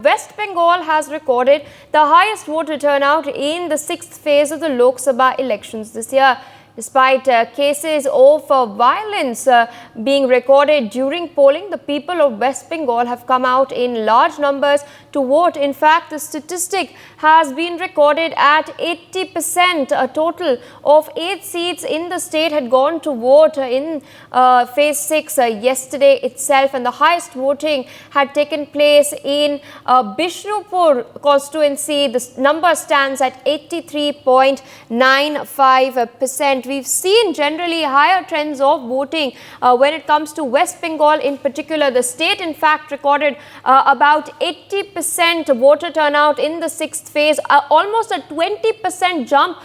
West Bengal has recorded the highest voter turnout in the sixth phase of the Lok Sabha elections this year. Despite cases of violence being recorded during polling, the people of West Bengal have come out in large numbers to vote. In fact, the statistic has been recorded at 80%. A total of 8 seats in the state had gone to vote in phase 6 yesterday itself, and the highest voting had taken place in Bishnupur Constituency. The number stands at 83.95%. We've seen generally higher trends of voting when it comes to West Bengal in particular. The state, in fact, recorded about 80% voter turnout in the sixth phase, almost a 20% jump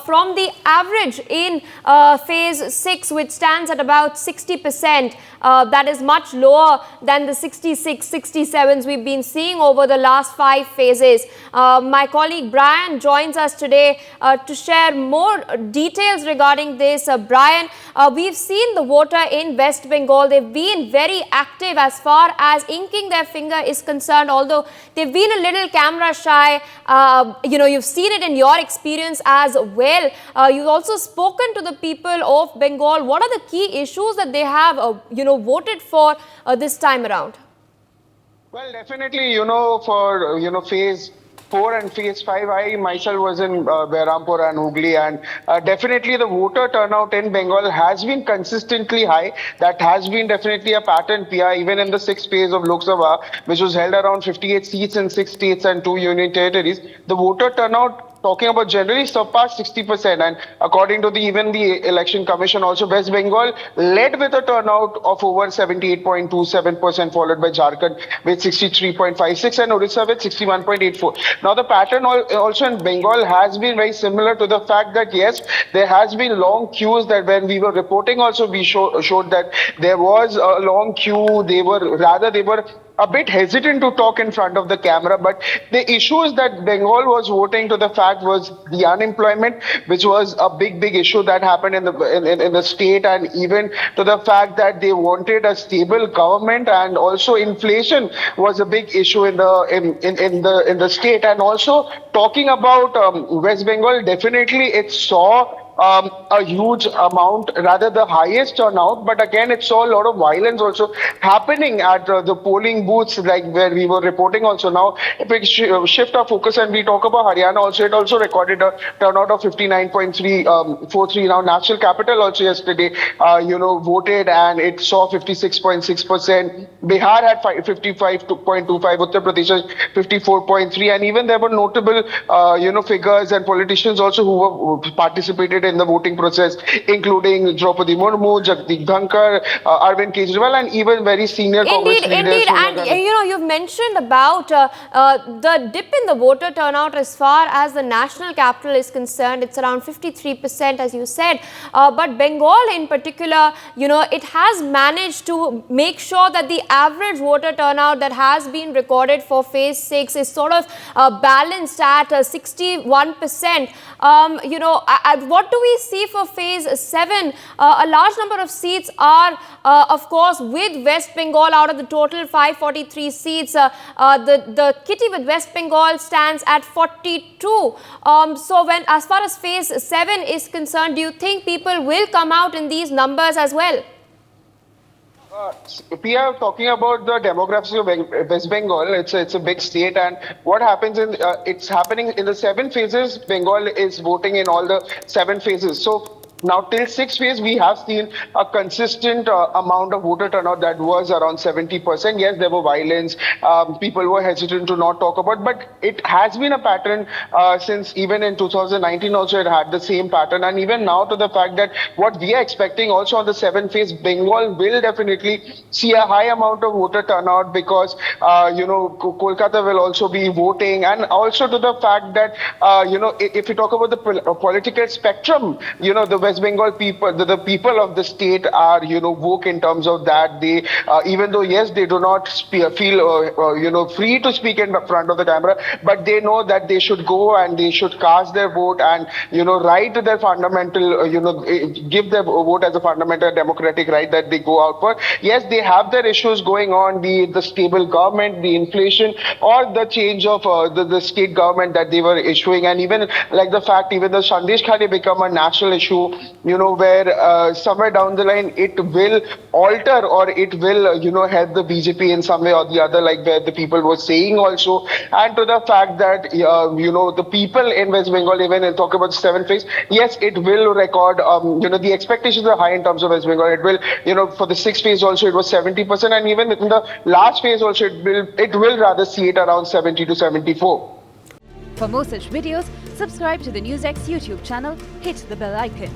from the average in phase 6, which stands at about 60%. That is much lower than the 66, 67s we've been seeing over the last 5 phases. My colleague Brian joins us today to share more details regarding this. Brian, we've seen the voter in West Bengal. They've been very active as far as inking their finger is concerned, although they've been a little camera shy. You've seen it in your experience as well. You've also spoken to the people of Bengal. What are the key issues that they have, voted for this time around? Well, definitely, for, phase 4 and phase 5, I myself was in Behrampur and Hooghly, and definitely the voter turnout in Bengal has been consistently high. That has been definitely a pattern, Pia, even in the 6th phase of Lok Sabha, which was held around 58 seats in 6 states and 2 union territories. The voter turnout, talking about generally, surpassed 60%, and according to even the election commission also, West Bengal led with a turnout of over 78.27%, followed by Jharkhand with 63.56 and Odisha with 61.84. Now the pattern also in Bengal has been very similar to the fact that yes, there has been long queues. That when we were reporting also, we showed that there was a long queue. They were a bit hesitant to talk in front of the camera, but the issues that Bengal was voting to the fact was the unemployment, which was a big issue that happened in the state, and even to the fact that they wanted a stable government, and also inflation was a big issue in the state. And also talking about West Bengal, definitely it saw a huge amount, rather the highest turnout, but again it saw a lot of violence also happening at the polling booths, like where we were reporting also. Now if we shift our focus and we talk about Haryana also, it also recorded a turnout of 59.43. Now national capital also yesterday voted, and it saw 56.6%. Bihar had 55.25, Uttar Pradesh 54.3, and even there were notable figures and politicians also who were participated in the voting process, including Draupadi Murmu, Jagdeep Dhankar, Arvind Kejriwal, and even very senior Congress leaders. Indeed, and you've mentioned about the dip in the voter turnout as far as the national capital is concerned. It's around 53%, as you said. But Bengal in particular, it has managed to make sure that the average voter turnout that has been recorded for phase 6 is sort of balanced at 61%. What do we see for phase 7? A large number of seats are, of course, with West Bengal. Out of the total 543 seats, the kitty with West Bengal stands at 42. So as far as phase 7 is concerned, do you think people will come out in these numbers as well? We are talking about the demographics of West Bengal. It's a big state, and what happens it's happening in the 7 phases. Bengal is voting in all the 7 phases. So now till 6th phase, we have seen a consistent amount of voter turnout that was around 70%. Yes, there were violence. People were hesitant to not talk about, but it has been a pattern since even in 2019 also it had the same pattern. And even now, to the fact that what we are expecting also on the 7th phase, Bengal will definitely see a high amount of voter turnout, because Kolkata will also be voting, and also to the fact that if you talk about the political spectrum, the West West Bengal people, the people of the state are, woke in terms of that. They, even though, yes, they do not feel, free to speak in front of the camera, but they know that they should go and they should cast their vote and, write their fundamental, give their vote as a fundamental democratic right that they go out for. Yes, they have their issues going on, be it the stable government, the inflation, or the change of the state government that they were issuing, and even like the fact even the Sandesh Khali become a national issue, where somewhere down the line it will alter or it will, help the BJP in some way or the other, like where the people were saying also, and to the fact that, the people in West Bengal, even in talk about seven phase, yes, it will record, the expectations are high in terms of West Bengal. It will, for the sixth phase also it was 70%, and even in the last phase also it will rather see it around 70 to 74. For more such videos, subscribe to the NewsX YouTube channel, hit the bell icon.